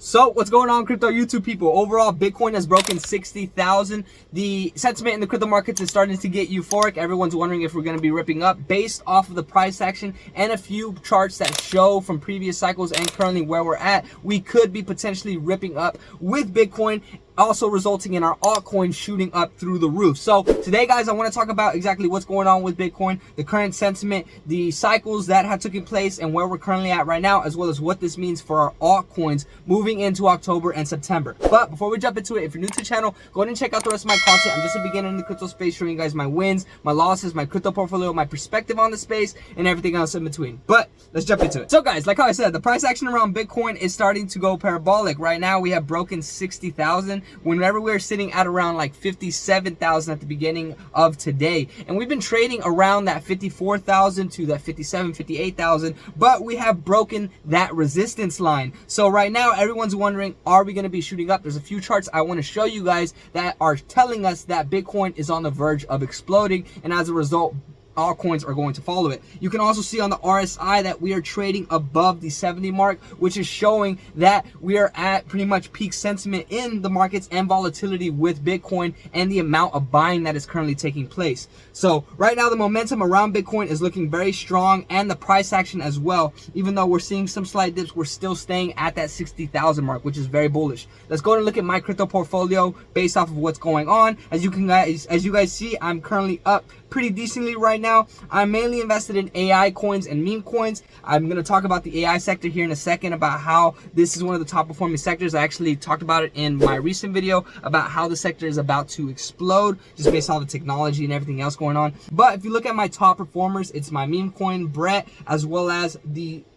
So what's going on, crypto YouTube people? Overall, Bitcoin has broken 60,000. The sentiment in the crypto markets is starting to get euphoric. Everyone's wondering if we're going to be ripping up based off of the price action and a few charts that show from previous cycles and currently where we're at. We could be potentially ripping up with Bitcoin, also resulting in our altcoins shooting up through the roof. So today, guys, I want to talk about exactly what's going on with Bitcoin, the current sentiment, the cycles that have taken place, and where we're currently at right now, as well as what this means for our altcoins moving into October and September. But before we jump into it, if you're new to the channel, go ahead and check out the rest of my content. I'm just a beginner in the crypto space, showing you guys my wins, my losses, my crypto portfolio, my perspective on the space, and everything else in between. But let's jump into it. So guys, like how I said, the price action around Bitcoin is starting to go parabolic. Right now, we have broken 60,000. Whenever we were sitting at around like 57,000 at the beginning of today, and we've been trading around that 54,000 to that 57, 58,000, but we have broken that resistance line. So right now, everyone's wondering, are we going to be shooting up? There's a few charts I want to show you guys that are telling us that Bitcoin is on the verge of exploding, and as a result, all coins are going to follow it. You can also see on the RSI that we are trading above the 70 mark, which is showing that we are at pretty much peak sentiment in the markets and volatility with Bitcoin and the amount of buying that is currently taking place. So right now, the momentum around Bitcoin is looking very strong, and the price action as well. Even though we're seeing some slight dips, we're still staying at that 60,000 mark, which is very bullish. Let's go and look at my crypto portfolio based off of what's going on. As you guys see, I'm currently up pretty decently right now. I'm mainly invested in AI coins and meme coins. I'm going to talk about the AI sector here in a second, about how this is one of the top performing sectors. I actually talked about it in my recent video about how the sector is about to explode just based on the technology and everything else going on. But if you look at my top performers, it's my meme coin Brett, as well as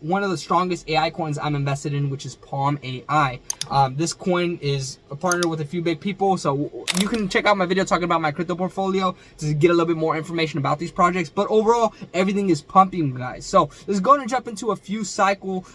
one of the strongest AI coins I'm invested in, which is Palm AI. This coin is a partner with a few big people, so you can check out my video talking about my crypto portfolio to get a little bit more information about these projects. But overall, everything is pumping, guys. So let's go and jump into a few cycle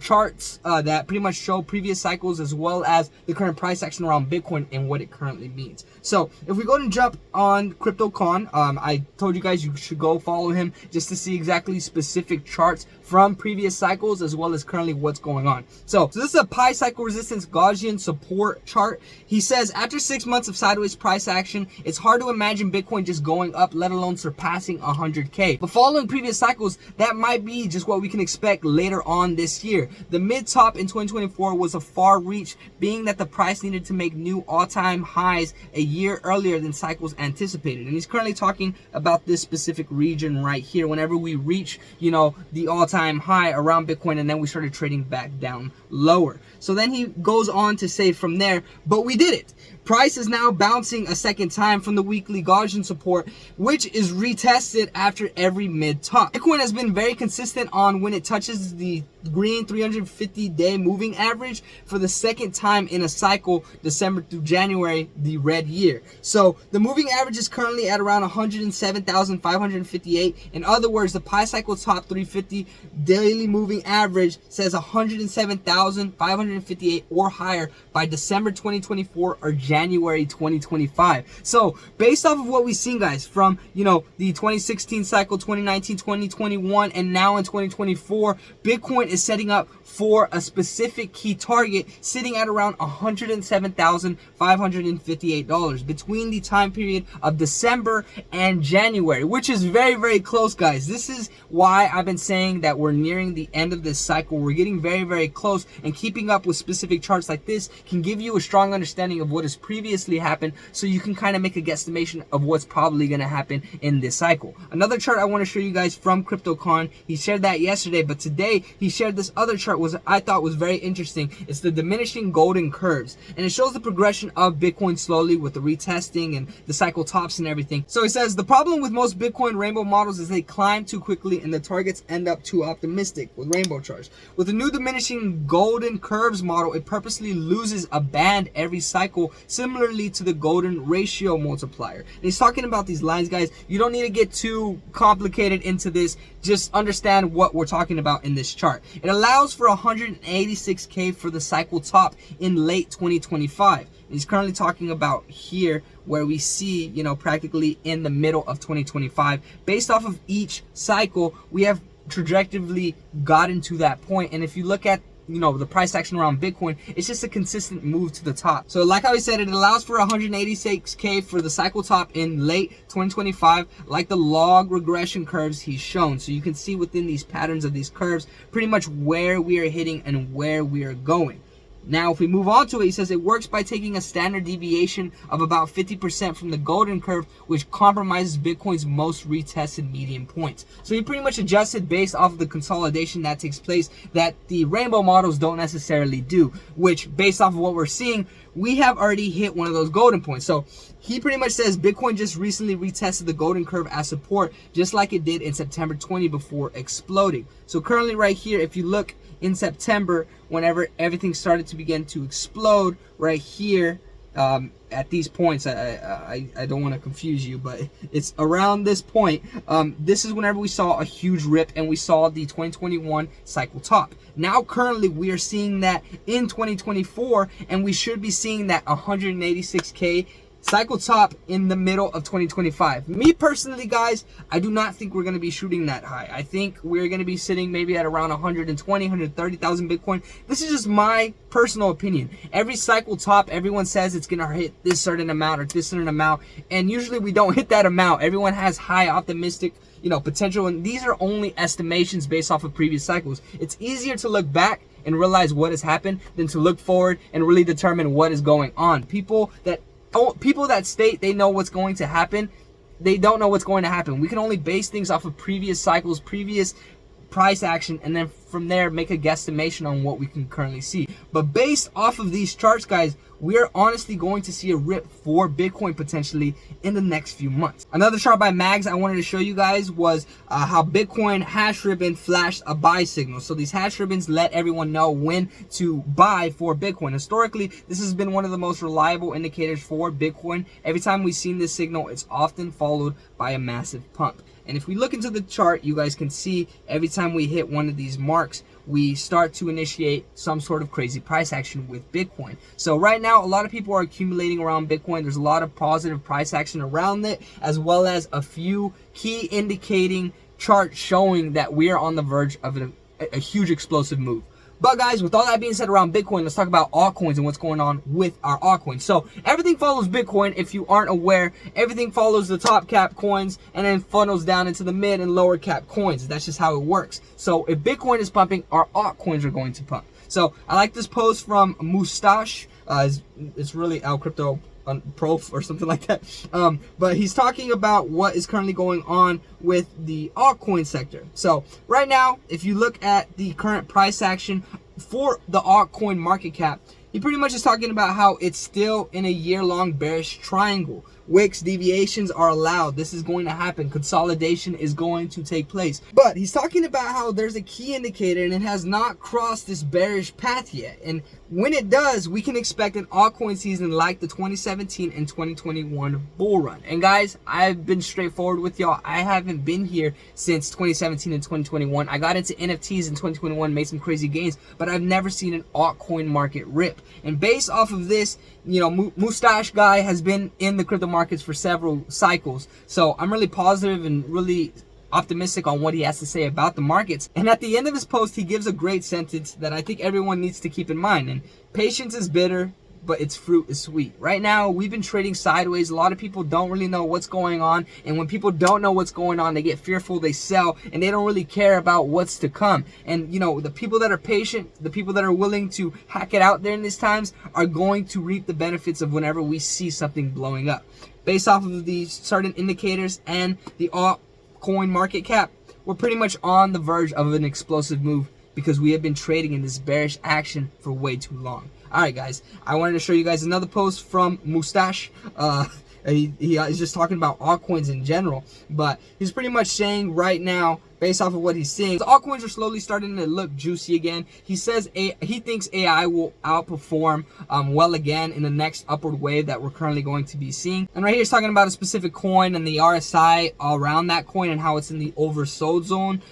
charts that pretty much show previous cycles, as well as the current price action around Bitcoin and what it currently means. So if we go and jump on CryptoCon, I told you guys you should go follow him just to see exactly specific charts from previous cycles, as well as currently what's going on. So this is a pi cycle resistance Gaussian support chart. He says, after 6 months of sideways price action, it's hard to imagine Bitcoin just going up, let alone surpassing 100K. But following previous cycles, that might be just what we can expect later on this year. The mid top in 2024 was a far reach, being that the price needed to make new all-time highs a year earlier than cycles anticipated. And he's currently talking about this specific region right here. Whenever we reach, the all-time high around Bitcoin, and then we started trading back down lower. So then he goes on to say from there, but we did it. Price is now bouncing a second time from the weekly Gaussian support, which is retested after every mid top. Bitcoin has been very consistent on when it touches the green 350-day moving average for the second time in a cycle, December through January, the red year. So the moving average is currently at around 107,558. In other words, the pi cycle top 350 daily moving average says 107,558 or higher by December 2024 or January 2025. So based off of what we've seen, guys, from the 2016 cycle, 2019, 2021, and now in 2024, Bitcoin is setting up for a specific key target sitting at around $107,558 between the time period of December and January, which is very, very close, guys. This is why I've been saying that we're nearing the end of this cycle. We're getting very, very close, and keeping up with specific charts like this can give you a strong understanding of what has previously happened, so you can kind of make a guesstimation of what's probably going to happen in this cycle. Another chart I want to show you guys from CryptoCon, he shared that yesterday, but today he shared this other chart I thought was very interesting. It's the diminishing golden curves, and it shows the progression of Bitcoin slowly with the retesting and the cycle tops and everything. So it says the problem with most Bitcoin rainbow models is they climb too quickly and the targets end up too optimistic with rainbow charts. With the new diminishing golden curves model, it purposely loses a band every cycle, similarly to the golden ratio multiplier. And he's talking about these lines, guys. You don't need to get too complicated into this. Just understand what we're talking about in this chart. It allows for 186K for the cycle top in late 2025. And he's currently talking about here where we see, practically in the middle of 2025. Based off of each cycle, we have trajectorily gotten to that point. And if you look at the price action around Bitcoin, it's just a consistent move to the top. So like how I said, it allows for 186K for the cycle top in late 2025, like the log regression curves he's shown. So you can see within these patterns of these curves pretty much where we are hitting and where we are going. Now, if we move on to it, he says it works by taking a standard deviation of about 50% from the golden curve, which compromises Bitcoin's most retested median points. So he pretty much adjusted based off of the consolidation that takes place that the rainbow models don't necessarily do, which based off of what we're seeing, we have already hit one of those golden points. So he pretty much says Bitcoin just recently retested the golden curve as support, just like it did in September 20 before exploding. So currently right here, if you look in September, whenever everything started to begin to explode right here, at these points, I don't want to confuse you, but it's around this point. This is whenever we saw a huge rip and we saw the 2021 cycle top. Now currently we are seeing that in 2024, and we should be seeing that 186K cycle top in the middle of 2025. Me personally, guys, I do not think we're going to be shooting that high. I think we're going to be sitting maybe at around 120, 130,000 Bitcoin. This is just my personal opinion. Every cycle top, everyone says it's going to hit this certain amount or this certain amount, and usually we don't hit that amount. Everyone has high optimistic potential, and these are only estimations based off of previous cycles. It's easier to look back and realize what has happened than to look forward and really determine what is going on. People that state they know what's going to happen, they don't know what's going to happen. We can only base things off of previous cycles, previous price action, and then from there make a guesstimation on what we can currently see. But based off of these charts, guys, we are honestly going to see a rip for Bitcoin potentially in the next few months. Another chart by Mags I wanted to show you guys was how Bitcoin hash ribbon flashed a buy signal. So these hash ribbons let everyone know when to buy for Bitcoin. Historically, this has been one of the most reliable indicators for Bitcoin. Every time we've seen this signal, it's often followed by a massive pump. And if we look into the chart, you guys can see every time we hit one of these marks, we start to initiate some sort of crazy price action with Bitcoin. So right now, a lot of people are accumulating around Bitcoin. There's a lot of positive price action around it, as well as a few key indicating charts showing that we are on the verge of a huge explosive move. But guys, with all that being said around Bitcoin, let's talk about altcoins and what's going on with our altcoins. So everything follows Bitcoin. If you aren't aware, everything follows the top cap coins and then funnels down into the mid and lower cap coins. That's just how it works. So if Bitcoin is pumping, our altcoins are going to pump. So I like this post from Mustache. It's really Al Crypto Pro or something like that. But he's talking about what is currently going on with the altcoin sector. So right now, if you look at the current price action for the altcoin market cap, he pretty much is talking about how it's still in a year-long bearish triangle. Wicks deviations are allowed. This is going to happen. Consolidation is going to take place. But he's talking about how there's a key indicator and it has not crossed this bearish path yet. And when it does, we can expect an altcoin season like the 2017 and 2021 bull run. And guys, I've been straightforward with y'all. I haven't been here since 2017 and 2021. I got into NFTs in 2021, made some crazy gains, but I've never seen an altcoin market rip. And based off of this, Mustache guy has been in the crypto markets for several cycles. So I'm really positive and really optimistic on what he has to say about the markets. And at the end of his post, he gives a great sentence that I think everyone needs to keep in mind. And patience is bitter, but its fruit is sweet. Right now, we've been trading sideways. A lot of people don't really know what's going on. And when people don't know what's going on, they get fearful, they sell, and they don't really care about what's to come. And the people that are patient, the people that are willing to hack it out during these times are going to reap the benefits of whenever we see something blowing up. Based off of these certain indicators and the altcoin market cap, we're pretty much on the verge of an explosive move because we have been trading in this bearish action for way too long. Alright guys, I wanted to show you guys another post from Mustache. He's just talking about altcoins in general, but he's pretty much saying right now, based off of what he's seeing, the altcoins are slowly starting to look juicy again. He says he thinks AI will outperform well again in the next upward wave that we're currently going to be seeing. And right here he's talking about a specific coin and the RSI around that coin and how it's in the oversold zone.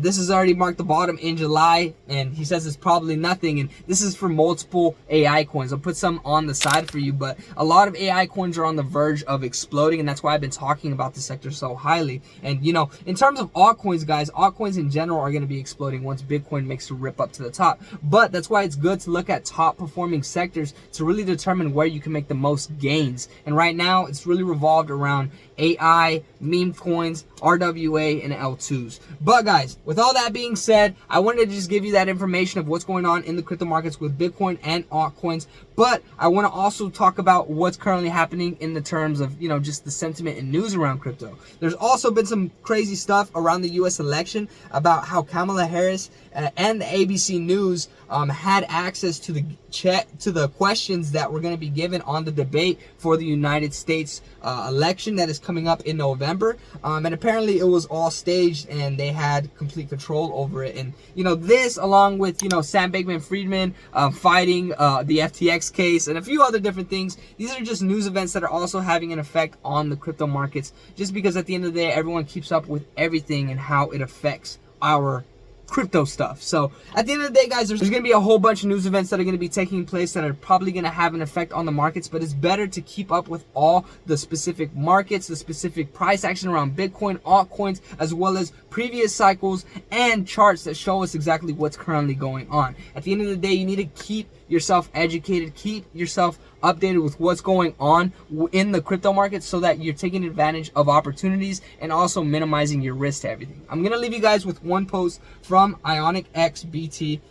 This has already marked the bottom in July, and he says it's probably nothing. And this is for multiple AI coins. I'll put some on the side for you, but a lot of AI coins are on the verge of exploding, and that's why I've been talking about the sector so highly. And in terms of altcoins, guys, altcoins in general are going to be exploding once Bitcoin makes a rip up to the top. But that's why it's good to look at top performing sectors to really determine where you can make the most gains. And right now, it's really revolved around AI, meme coins, RWA, and L2s. But guys, with all that being said, I wanted to just give you that information of what's going on in the crypto markets with Bitcoin and altcoins. But I want to also talk about what's currently happening in the terms of, just the sentiment and news around crypto. There's also been some crazy stuff around the U.S. election about how Kamala Harris and the ABC News had access to the questions that were going to be given on the debate for the United States election that is coming up in November. And apparently it was all staged and they had complete control over it. And, this along with, Sam Bankman-Friedman fighting the FTX case and a few other different things. These are just news events that are also having an effect on the crypto markets, just because at the end of the day, everyone keeps up with everything and how it affects our crypto stuff. So at the end of the day, guys, there's going to be a whole bunch of news events that are going to be taking place that are probably going to have an effect on the markets, but it's better to keep up with all the specific markets, the specific price action around Bitcoin, altcoins, as well as previous cycles and charts that show us exactly what's currently going on. At the end of the day, you need to keep yourself educated, keep yourself updated with what's going on in the crypto market so that you're taking advantage of opportunities and also minimizing your risk to everything. I'm going to leave you guys with one post from IonicXBT.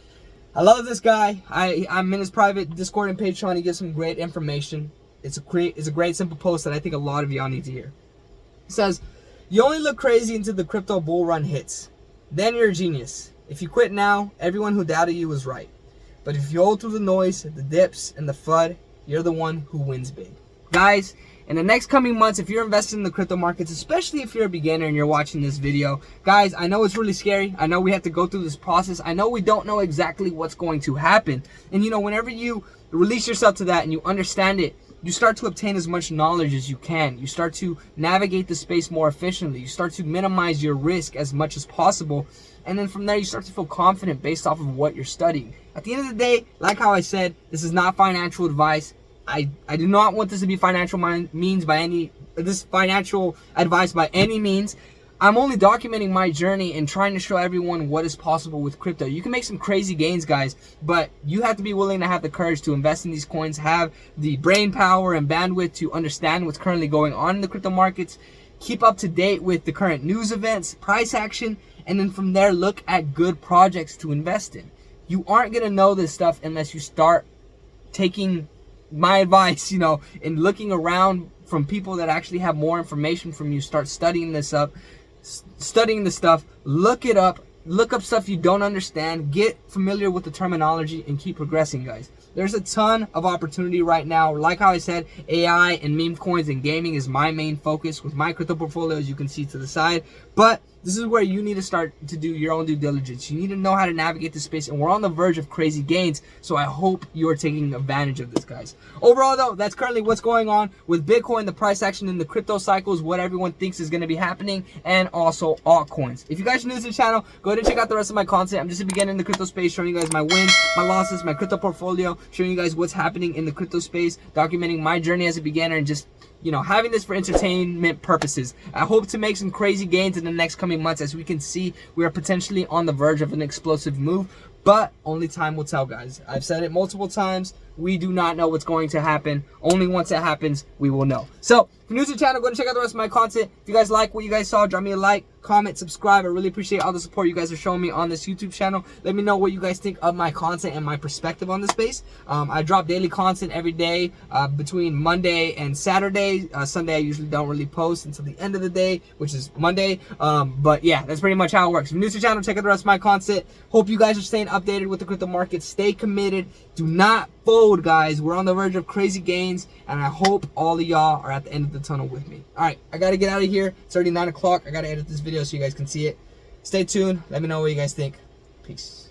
I love this guy. I'm in his private Discord and Patreon. He gives some great information. It's a great simple post that I think a lot of y'all need to hear. It says, "You only look crazy until the crypto bull run hits. Then you're a genius. If you quit now, everyone who doubted you was right. But if you hold through the noise, the dips, and the FUD, you're the one who wins big." Guys, in the next coming months, if you're investing in the crypto markets, especially if you're a beginner and you're watching this video, guys, I know it's really scary. I know we have to go through this process. I know we don't know exactly what's going to happen. And whenever you release yourself to that and you understand it, you start to obtain as much knowledge as you can. You start to navigate the space more efficiently. You start to minimize your risk as much as possible. And then from there, you start to feel confident based off of what you're studying. At the end of the day, like how I said, this is not financial advice. I do not want this to be financial advice by any means. I'm only documenting my journey and trying to show everyone what is possible with crypto. You can make some crazy gains, guys, but you have to be willing to have the courage to invest in these coins, have the brain power and bandwidth to understand what's currently going on in the crypto markets, keep up to date with the current news events, price action, and then from there, look at good projects to invest in. You aren't going to know this stuff unless you start taking my advice, and looking around from people that actually have more information from you. Start studying this stuff, look it up, look up stuff you don't understand, get familiar with the terminology, and keep progressing, guys. There's a ton of opportunity right now. Like how I said, AI and meme coins and gaming is my main focus with my crypto portfolio, as you can see to the side. But this is where you need to start to do your own due diligence. You need to know how to navigate the space, and we're on the verge of crazy gains, so I hope you're taking advantage of this, guys. Overall, though, that's currently what's going on with Bitcoin, the price action in the crypto cycles, what everyone thinks is going to be happening, and also altcoins. If you guys are new to the channel, go ahead and check out the rest of my content. I'm just a beginner in the crypto space, showing you guys my wins, my losses, my crypto portfolio, showing you guys what's happening in the crypto space, documenting my journey as a beginner, and just having this for entertainment purposes. I hope to make some crazy gains in the next coming months. As we can see, we are potentially on the verge of an explosive move, but only time will tell, guys. I've said it multiple times. We do not know what's going to happen. Only once it happens, we will know. So, if you're new to the channel, go and check out the rest of my content. If you guys like what you guys saw, drop me a like, comment, subscribe. I really appreciate all the support you guys are showing me on this YouTube channel. Let me know what you guys think of my content and my perspective on the space. I drop daily content every day between Monday and Saturday. Sunday, I usually don't really post until the end of the day, which is Monday. But yeah, that's pretty much how it works. If you're new to the channel, check out the rest of my content. Hope you guys are staying updated with the crypto market. Stay committed. Do not fold, guys. We're on the verge of crazy gains, and I hope all of y'all are at the end of the tunnel with me. All right, I got to get out of here. It's already 9 o'clock. I got to edit this video so you guys can see it. Stay tuned. Let me know what you guys think. Peace.